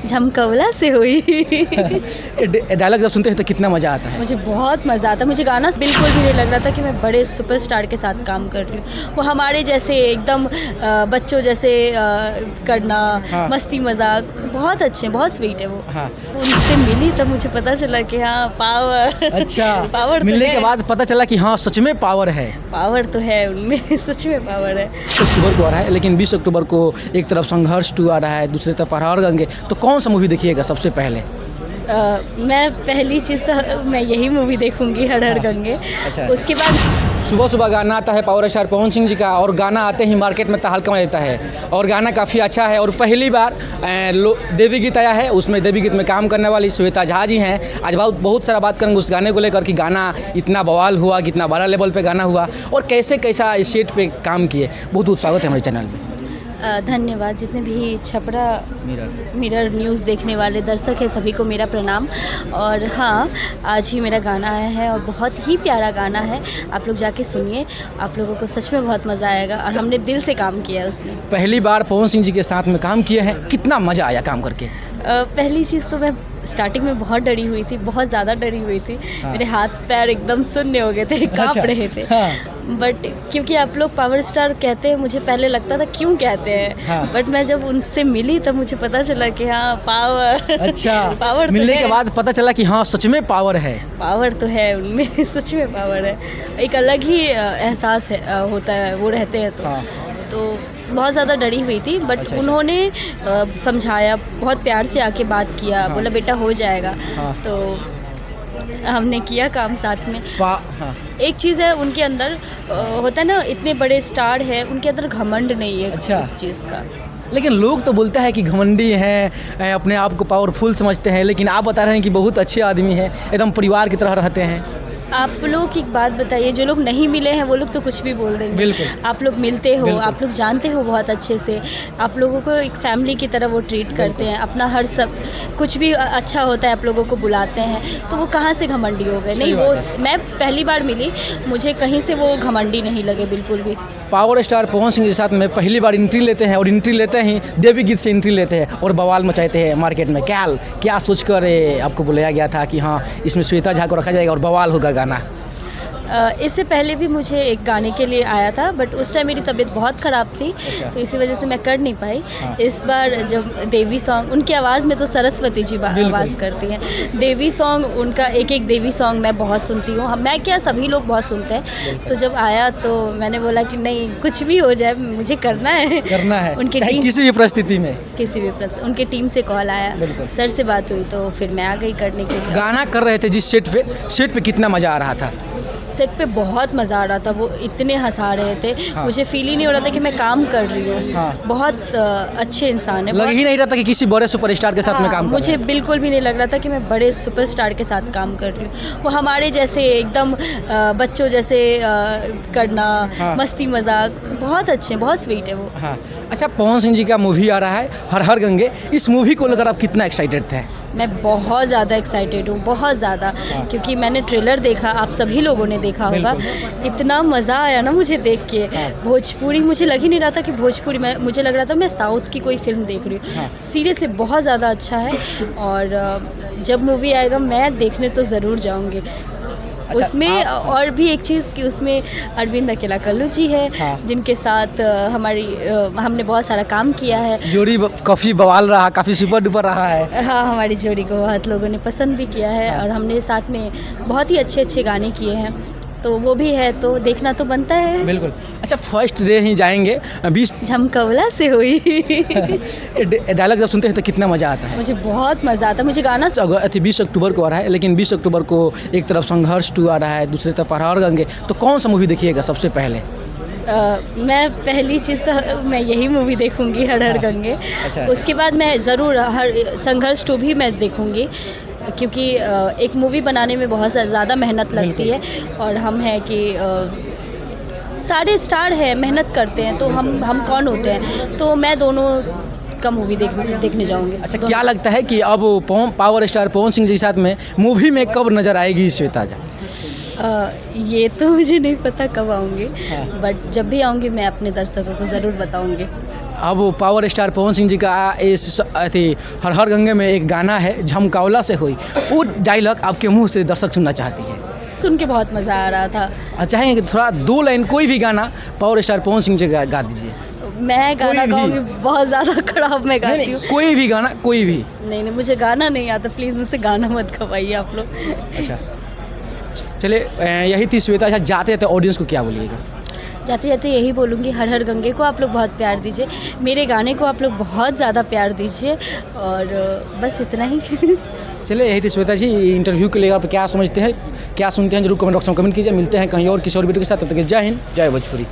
झमकौला से हुई। डायलॉग जब सुनते हैं तो कितना मज़ा आता है। मुझे बहुत मज़ा आता है। मुझे गाना बिल्कुल भी नहीं लग रहा था कि मैं बड़े सुपरस्टार के साथ काम कर रही हूँ। वो हमारे जैसे एकदम बच्चों जैसे करना, हाँ। मस्ती मजाक बहुत अच्छे, बहुत स्वीट है वो। हाँ। उनसे मिली तब मुझे पता चला कि हाँ पावर। अच्छा पावर तो मिलने है। के बाद पता चला कि हाँ सच में पावर है। पावर तो है उनमें, सच में पावर है। 20 अक्टूबर को आ रहा है, लेकिन 20 अक्टूबर को एक तरफ संघर्ष 2 आ रहा है, दूसरी तरफ हर गंगे, तो कौन सा मूवी देखिएगा सबसे पहले? मैं पहली चीज़ तो मैं यही मूवी देखूंगी, हर हर गंगे। अच्छा। उसके बाद सुबह सुबह गाना आता है पावर स्टार पवन सिंह जी का, और गाना आते ही मार्केट में तहलका मच देता है, और गाना काफ़ी अच्छा है। और पहली बार देवी गीत आया है, उसमें देवी गीत में काम करने वाली श्वेता झा जी हैं। आज बहुत सारा बात करेंगे उस गाने को लेकर कि गाना इतना बवाल हुआ, कितना बड़ा लेवल पे गाना हुआ, और कैसे कैसा इस सेट पे काम किए। बहुत बहुत स्वागत है हमारे चैनल में। धन्यवाद। जितने भी छपरा मिरर न्यूज़ देखने वाले दर्शक हैं सभी को मेरा प्रणाम। और हाँ, आज ही मेरा गाना आया है और बहुत ही प्यारा गाना है। आप लोग जाके सुनिए, आप लोगों को सच में बहुत मज़ा आएगा, और हमने दिल से काम किया है उसमें। पहली बार पवन सिंह जी के साथ में काम किए हैं, कितना मज़ा आया काम करके? पहली चीज़ तो मैं स्टार्टिंग में बहुत डरी हुई थी, बहुत ज़्यादा डरी हुई थी। हाँ। मेरे हाथ पैर एकदम सुन्न हो गए थे, काँप अच्छा। रहे थे। हाँ। बट क्योंकि आप लोग पावर स्टार कहते हैं, मुझे पहले लगता था क्यों कहते हैं। हाँ। बट मैं जब उनसे मिली तब मुझे पता चला कि हाँ पावर। अच्छा पावर तो मिलने है। के बाद पता चला कि हाँ सच में पावर है। पावर तो है उनमें, सच में पावर है। एक अलग ही एहसास होता है वो रहते हैं तो। हाँ। तो बहुत ज़्यादा डरी हुई थी, बट अच्छा। उन्होंने समझाया, बहुत प्यार से आके बात किया। हाँ। बोला बेटा हो जाएगा। हाँ। तो हमने किया काम साथ में। हाँ। एक चीज़ है उनके अंदर, होता है ना, इतने बड़े स्टार है, उनके अंदर घमंड नहीं है अच्छा। इस चीज़ का। लेकिन लोग तो बोलते हैं कि घमंडी हैं, अपने आप को पावरफुल समझते हैं, लेकिन आप बता रहे हैं कि बहुत अच्छे आदमी हैं, एकदम परिवार की तरह रहते हैं। आप लोग एक बात बताइए, जो लोग नहीं मिले हैं वो लोग तो कुछ भी बोल देंगे। बिल्कुल। आप लोग मिलते हो, बिल्कुल। आप लोग जानते हो बहुत अच्छे से, आप लोगों को एक फैमिली की तरह वो ट्रीट करते हैं। अपना हर सब कुछ भी अच्छा होता है आप लोगों को बुलाते हैं, तो वो कहाँ से घमंडी हो गए? नहीं, बात वो मैं पहली बार मिली, मुझे कहीं से वो घमंडी नहीं लगे बिल्कुल भी। पावर स्टार पवन सिंह के साथ में पहली बार एंट्री लेते हैं, और एंट्री लेते ही देवी गीत से एंट्री लेते हैं और बवाल मचाते हैं मार्केट में। क्या सोचकर आपको बुलाया गया था कि हाँ इसमें श्वेता झा को रखा जाएगा और बवाल होगा गाना? इससे पहले भी मुझे एक गाने के लिए आया था, बट उस टाइम मेरी तबीयत बहुत ख़राब थी। अच्छा। तो इसी वजह से मैं कर नहीं पाई। हाँ। इस बार जब देवी सॉन्ग, उनकी आवाज़ में तो सरस्वती जी आवाज़ करती हैं। देवी सॉन्ग, उनका एक एक देवी सॉन्ग मैं बहुत सुनती हूँ। मैं क्या, सभी लोग बहुत सुनते हैं। तो जब आया तो मैंने बोला कि नहीं, कुछ भी हो जाए मुझे करना है। उनके चाहे टीम, किसी भी परिस्थिति में। किसी भी प्रश्न, उनके टीम से कॉल आया, बिल्कुल। सर से बात हुई, तो फिर मैं आ गई करने के लिए। गाना कर रहे थे जिस सेट पे कितना मज़ा आ रहा था? सेट पे बहुत मज़ा आ रहा था। वो इतने हंसा रहे थे। हाँ। मुझे फील ही नहीं हो रहा था कि मैं काम कर रही हूँ। हाँ। बहुत अच्छे इंसान है। लग ही नहीं रहा था कि किसी बड़े सुपरस्टार के साथ में काम कर मुझे रहे हैं। बिल्कुल भी नहीं लग रहा था कि मैं बड़े सुपरस्टार के साथ काम कर रही हूँ। वो हमारे जैसे एकदम बच्चों जैसे करना, हाँ। मस्ती मजाक बहुत अच्छे, बहुत स्वीट है वो। हाँ। अच्छा, पवन सिंह जी का मूवी आ रहा है हर हर गंगे, इस मूवी को लेकर आप कितना एक्साइटेड थे? मैं बहुत ज़्यादा एक्साइटेड हूँ, बहुत ज़्यादा। हाँ। क्योंकि मैंने ट्रेलर देखा, आप सभी लोगों ने देखा होगा। इतना मज़ा आया ना मुझे देख के। हाँ। भोजपुरी, मुझे लग ही नहीं रहा था कि भोजपुरी, मुझे लग रहा था मैं साउथ की कोई फिल्म देख रही हूँ। हाँ। सीरियसली बहुत ज़्यादा अच्छा है। और जब मूवी आएगा मैं देखने तो ज़रूर जाऊँगी। उसमें और भी एक चीज़ कि उसमें अरविंद अकेला कल्लू जी है। हाँ। जिनके साथ हमने बहुत सारा काम किया है। जोड़ी काफ़ी बवाल रहा, काफ़ी सुपर डुपर रहा है। हाँ, हमारी जोड़ी को बहुत लोगों ने पसंद भी किया है। हाँ। और हमने साथ में बहुत ही अच्छे अच्छे गाने किए हैं, तो वो भी है, तो देखना तो बनता है। बिल्कुल। अच्छा, फर्स्ट डे ही जाएंगे 20 झमकौला से हुई। डायलॉग जब सुनते हैं तो कितना मज़ा आता है। मुझे बहुत मज़ा आता है। मुझे गाना 20 अक्टूबर को आ रहा है, लेकिन 20 अक्टूबर को एक तरफ संघर्ष 2 आ रहा है, दूसरी तरफ हर गंगे, तो कौन सा मूवी देखिएगा सबसे पहले? मैं पहली चीज़ तो मैं यही मूवी देखूंगी, हर हर गंगे। अच्छा। उसके बाद मैं ज़रूर संघर्ष 2 भी मैं देखूंगी, क्योंकि एक मूवी बनाने में बहुत ज़्यादा मेहनत लगती है। और हम हैं कि सारे स्टार हैं, मेहनत करते हैं, तो हम कौन होते हैं? तो मैं दोनों का मूवी देखने जाऊंगी। अच्छा, क्या लगता है कि अब पावर स्टार पवन सिंह जी के साथ में मूवी में कब नज़र आएगी श्वेता झा? ये तो मुझे नहीं पता कब आऊँगी। हाँ। बट जब भी आऊँगी मैं अपने दर्शकों को ज़रूर बताऊँगी। अब पावर स्टार पवन सिंह जी का इस हर हर गंगे में एक गाना है झमकावला से हुई, वो डायलॉग आपके मुंह से दर्शक सुनना चाहती है। सुन के बहुत मज़ा आ रहा था। चाहेंगे थोड़ा 2 लाइन कोई भी गाना पावर स्टार पवन सिंह जी का गा दीजिए। मैं गाना कोई भी। गाऊंगी, बहुत ज़्यादा खराब मैं गाती हूँ। कोई भी गाना, कोई भी। नहीं नहीं, मुझे गाना नहीं आता, प्लीज़ मुझसे गाना मत गवाइए आप लोग। अच्छा चलिए, यही थी श्वेता। अच्छा, जाते जाते ऑडियंस को क्या बोलिएगा? जाते जाते यही बोलूँगी, हर हर गंगे को आप लोग बहुत प्यार दीजिए, मेरे गाने को आप लोग बहुत ज़्यादा प्यार दीजिए, और बस इतना ही। चलिए, यही थी श्वेता जी। इंटरव्यू के लिए आप क्या समझते हैं, क्या सुनते हैं, जरूर कमेंट बॉक्स में कमेंट कीजिए। मिलते हैं कहीं और किसी और वीडियो के साथ, तब तक जय हिंद, जय भोजपुरी।